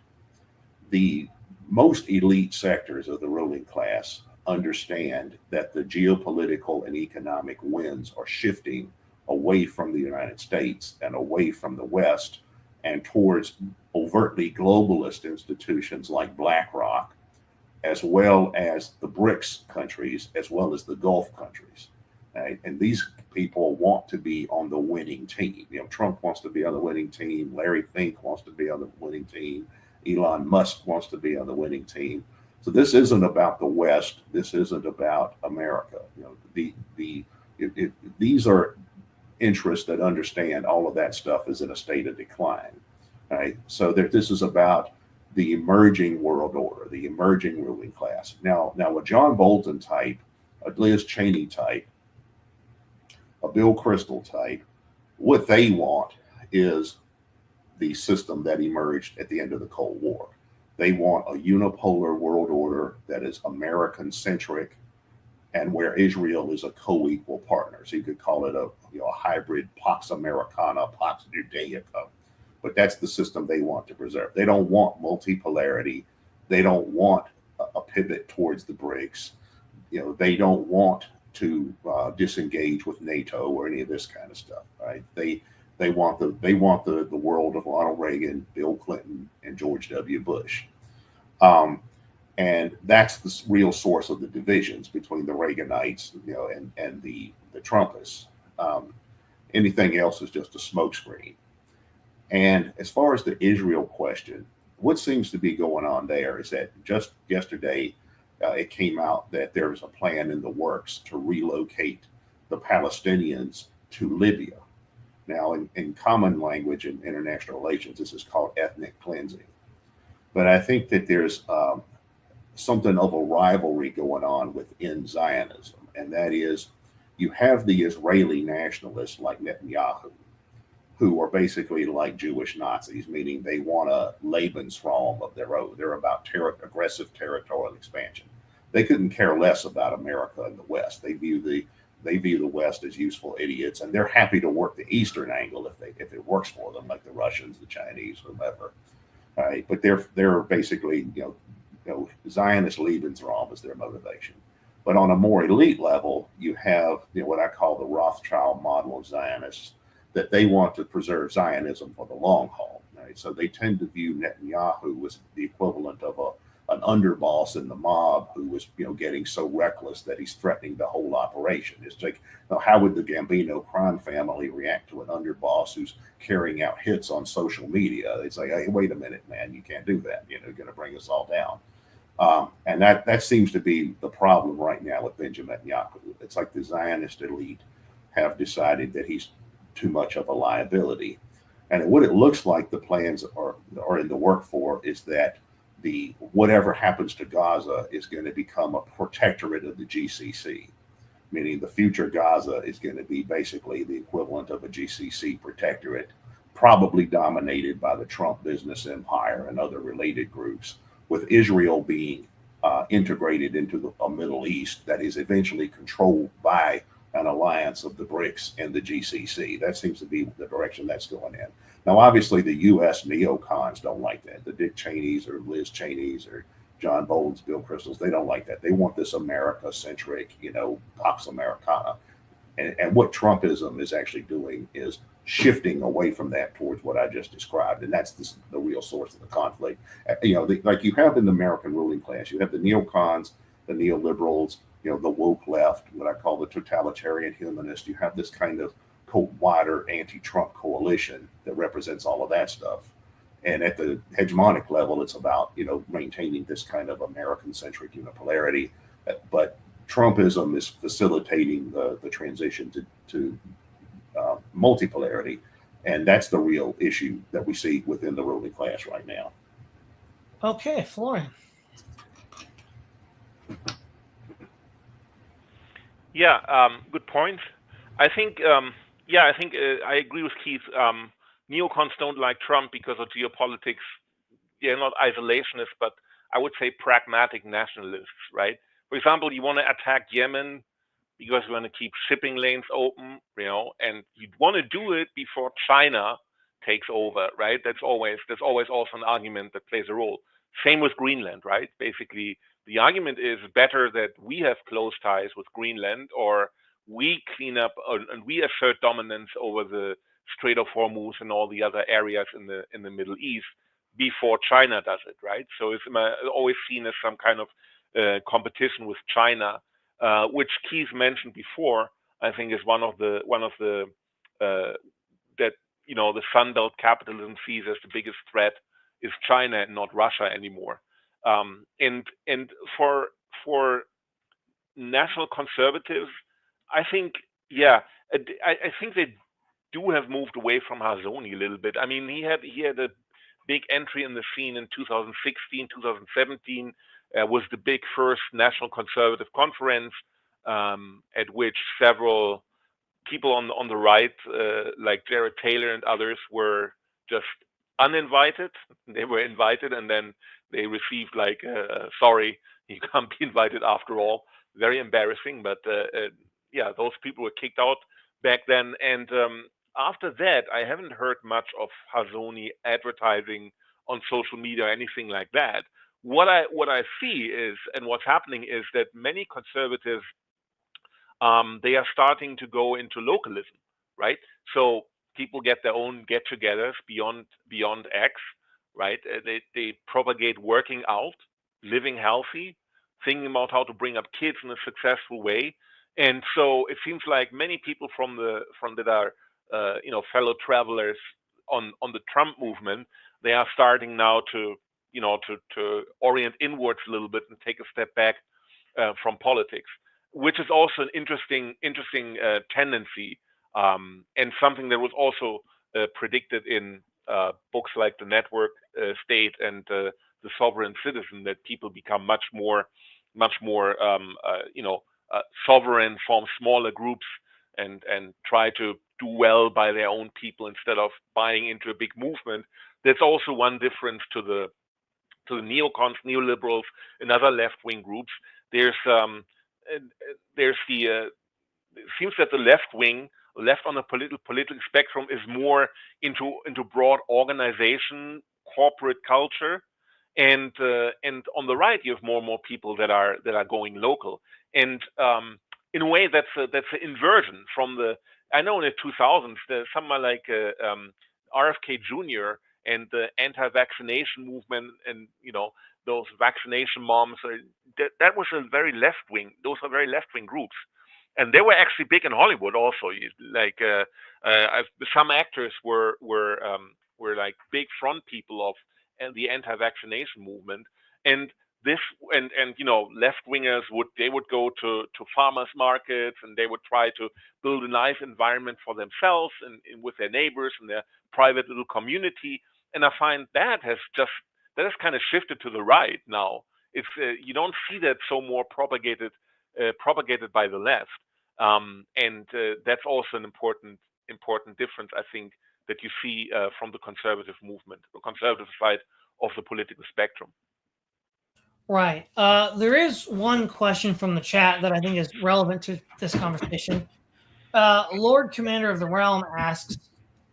the most elite sectors of the ruling class understand that the geopolitical and economic winds are shifting away from the United States and away from the West and towards overtly globalist institutions like BlackRock, as well as the BRICS countries, as well as the Gulf countries. Right? And these people want to be on the winning team. Trump wants to be on the winning team. Larry Fink wants to be on the winning team. Elon Musk wants to be on the winning team. So this isn't about the West. This isn't about America. These are interests that understand all of that stuff is in a state of decline. Right? So this is about the emerging world order, the emerging ruling class. Now a John Bolton type, a Liz Cheney type, a Bill Kristol type, what they want is the system that emerged at the end of the Cold War. They want a unipolar world order that is American-centric and where Israel is a co-equal partner. So you could call it a hybrid Pax Americana, Pax Judaica. But that's the system they want to preserve. They don't want multipolarity. They don't want a pivot towards the BRICS. They don't want to disengage with NATO or any of this kind of stuff. Right? They want the world of Ronald Reagan, Bill Clinton, and George W. Bush. And that's the real source of the divisions between the Reaganites, and the Trumpists. Anything else is just a smokescreen. And as far as the Israel question, what seems to be going on there is that just yesterday, it came out that there's a plan in the works to relocate the Palestinians to Libya. Now, in common language in international relations, this is called ethnic cleansing. But I think that there's something of a rivalry going on within Zionism, and that is you have the Israeli nationalists like Netanyahu, who are basically like Jewish Nazis, meaning they want a Lebensraum of their own. They're about aggressive territorial expansion. They couldn't care less about America and the West. They view the West as useful idiots, and they're happy to work the Eastern angle if it works for them, like the Russians, the Chinese, whomever. Right? But they're basically Zionist Lebensraum is their motivation. But on a more elite level, you have what I call the Rothschild model of Zionists, that they want to preserve Zionism for the long haul. right? So they tend to view Netanyahu as the equivalent of an underboss in the mob who was, getting so reckless that he's threatening the whole operation. It's like, how would the Gambino crime family react to an underboss who's carrying out hits on social media? It's like, hey, wait a minute, man, you can't do that. You're going to bring us all down. And that seems to be the problem right now with Benjamin Netanyahu. It's like the Zionist elite have decided that he's too much of a liability. And what it looks like the plans are in the work for is that whatever happens to Gaza is going to become a protectorate of the GCC, meaning the future Gaza is going to be basically the equivalent of a GCC protectorate, probably dominated by the Trump business empire and other related groups, with Israel being integrated into a Middle East that is eventually controlled by an alliance of the BRICS and the GCC. That seems to be the direction that's going in. Now, obviously, the U.S. neocons don't like that. The Dick Cheneys or Liz Cheneys or John Bolton's, Bill Kristol's, they don't like that. They want this America-centric, Pax Americana. And what Trumpism is actually doing is shifting away from that towards what I just described. And that's the real source of the conflict. Like you have in the American ruling class, you have the neocons, the neoliberals, the woke left, what I call the totalitarian humanist. You have this kind of wider anti-Trump coalition that represents all of that stuff. And at the hegemonic level, it's about, maintaining this kind of American-centric unipolarity. But Trumpism is facilitating the transition to multipolarity. And that's the real issue that we see within the ruling class right now. Okay, Florian. Yeah, good point. I think, I agree with Keith. Neocons don't like Trump because of geopolitics. They're not isolationists, but I would say pragmatic nationalists, right? For example, you want to attack Yemen because you want to keep shipping lanes open, and you want to do it before China takes over, right? That's always also an argument that plays a role. Same with Greenland, right? Basically, the argument is better that we have close ties with Greenland, or we clean up and we assert dominance over the Strait of Hormuz and all the other areas in the Middle East before China does it, right? So it's always seen as some kind of competition with China, which Keith mentioned before. I think is one of the that the Sun Belt capitalism sees as the biggest threat is China and not Russia anymore. And for national conservatives, I think I think they do have moved away from Hazoni a little bit. I mean, he had a big entry in the scene in 2016, 2017. Was the big first national conservative conference at which several people on the right, like Jared Taylor and others, were just uninvited. They were invited and then they received like, sorry, you can't be invited after all. Very embarrassing, but those people were kicked out back then. And after that, I haven't heard much of Hazoni advertising on social media or anything like that. What I see is, and what's happening is that many conservatives, they are starting to go into localism, right? So people get their own get-togethers beyond X, right? They propagate working out, living healthy, thinking about how to bring up kids in a successful way. And so it seems like many people from that are fellow travelers on the Trump movement, they are starting now to orient inwards a little bit and take a step back from politics, which is also an interesting tendency, and something that was also predicted in books like The Network State and The Sovereign Citizen, that people become much more sovereign, form smaller groups, and try to do well by their own people instead of buying into a big movement. That's also one difference to the neocons, neoliberals, and other left-wing groups. It seems that the left on the political spectrum is more into broad organization, corporate culture, and on the right you have more and more people that are going local. And in a way, that's an inversion from I know in the 2000s, someone like RFK Jr. and the anti-vaccination movement, and those vaccination moms. That was a very left wing. Those are very left wing groups, and they were actually big in Hollywood also. Like some actors were like big front people of the anti-vaccination movement, and this and left wingers would go to farmers markets, and they would try to build a nice environment for themselves and with their neighbors and their private little community. And I find that has kind of shifted to the right now. It's you don't see that so more propagated by the left, and that's also an important difference, I think, that you see from the conservative movement, the conservative side of the political spectrum. Right. There is one question from the chat that I think is relevant to this conversation. Lord Commander of the Realm asks,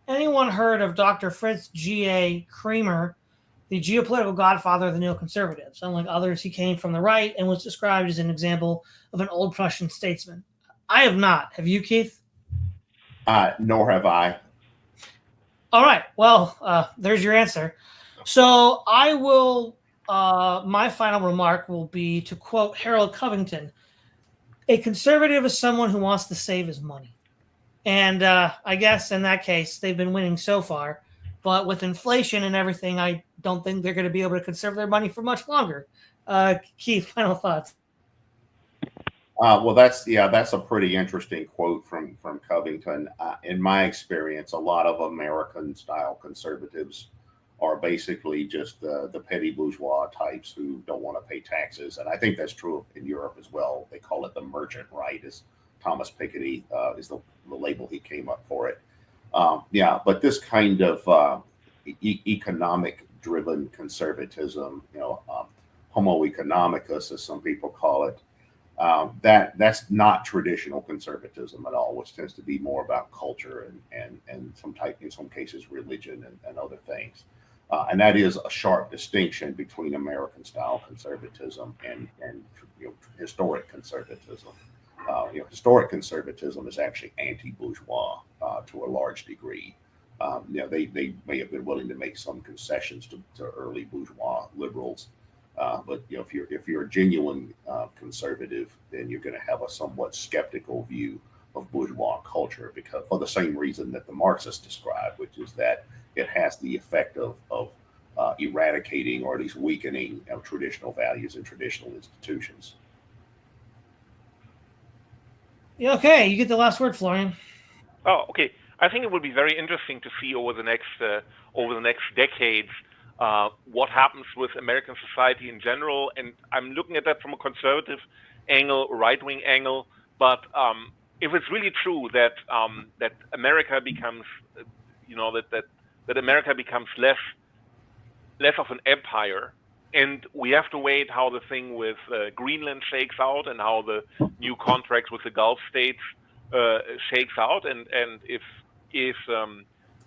anyone heard of Dr. Fritz G.A. Kramer, the geopolitical godfather of the neoconservatives? Unlike others, he came from the right and was described as an example of an old Prussian statesman. I have not. Have you, Keith? Nor have I. All right. Well, there's your answer. So I will, my final remark will be to quote Harold Covington, a conservative is someone who wants to save his money. And I guess in that case, they've been winning so far. But with inflation and everything, I don't think they're going to be able to conserve their money for much longer. Keith, final thoughts? Well, that's a pretty interesting quote from Covington. In my experience, a lot of American-style conservatives are basically just the petty bourgeois types who don't want to pay taxes, and I think that's true in Europe as well. They call it the merchant right, as Thomas Piketty is the label he came up for it. But this kind of economic-driven conservatism, homo economicus, as some people call it, that's not traditional conservatism at all, which tends to be more about culture and in some cases religion and other things. And that is a sharp distinction between American style conservatism and historic conservatism. Historic conservatism is actually anti-bourgeois to a large degree. They may have been willing to make some concessions to early bourgeois liberals. But if you're a genuine conservative, then you're going to have a somewhat skeptical view of bourgeois culture, because for the same reason that the Marxists describe, which is that it has the effect of eradicating or at least weakening traditional values and traditional institutions. Yeah, okay, you get the last word, Florian. Oh, okay. I think it will be very interesting to see over the next decades what happens with American society in general, and I'm looking at that from a conservative angle, right-wing angle. But if it's really true that that America becomes, that America becomes less of an empire, and we have to wait how the thing with Greenland shakes out and how the new contract with the Gulf states shakes out, and if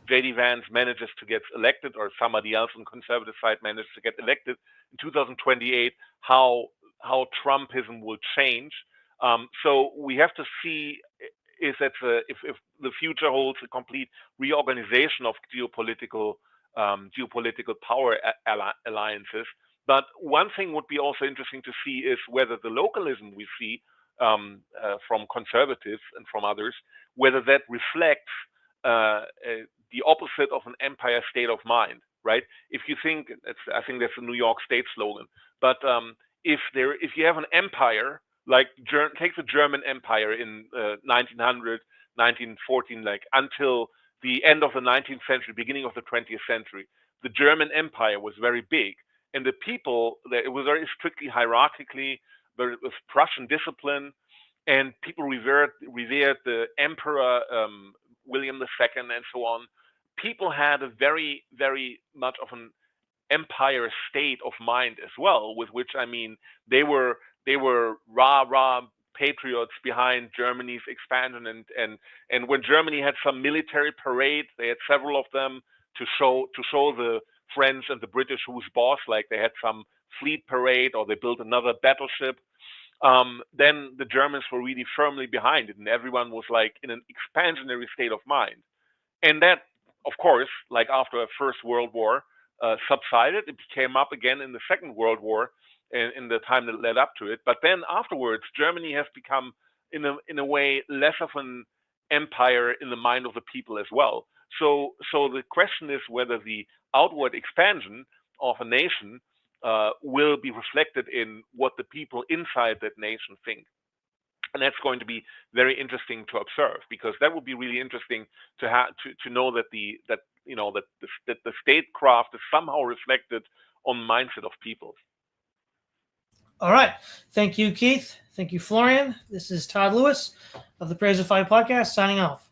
J.D. Vance manages to get elected, or somebody else on the conservative side manages to get elected in 2028, how Trumpism will change. So we have to see if the future holds a complete reorganization of geopolitical power alliances. But one thing would be also interesting to see is whether the localism we see from conservatives and from others, whether that reflects the opposite of an empire state of mind, right? If you think, I think that's a New York State slogan. But if you have an empire, like take the German Empire in 1900, 1914, like until the end of the 19th century, beginning of the 20th century, the German Empire was very big, and the people, it was very strictly hierarchically, but it was Prussian discipline, and people revered the emperor William II and so on. People had a very, very much of an empire state of mind as well, with which I mean they were rah patriots behind Germany's expansion, and when Germany had some military parade, they had several of them to show the French and the British who's boss, like they had some fleet parade or they built another battleship. Then the Germans were really firmly behind it, and everyone was like in an expansionary state of mind. And that of course, like after a First World War subsided, it came up again in the Second World War in the time that led up to it. But then afterwards, Germany has become, in a way, less of an empire in the mind of the people as well. So the question is whether the outward expansion of a nation will be reflected in what the people inside that nation think. And that's going to be very interesting to observe, because that would be really interesting to have to know that the statecraft is somehow reflected on the mindset of people. All right. Thank you, Keith. Thank you, Florian. This is Todd Lewis of the Praise of Folly podcast signing off.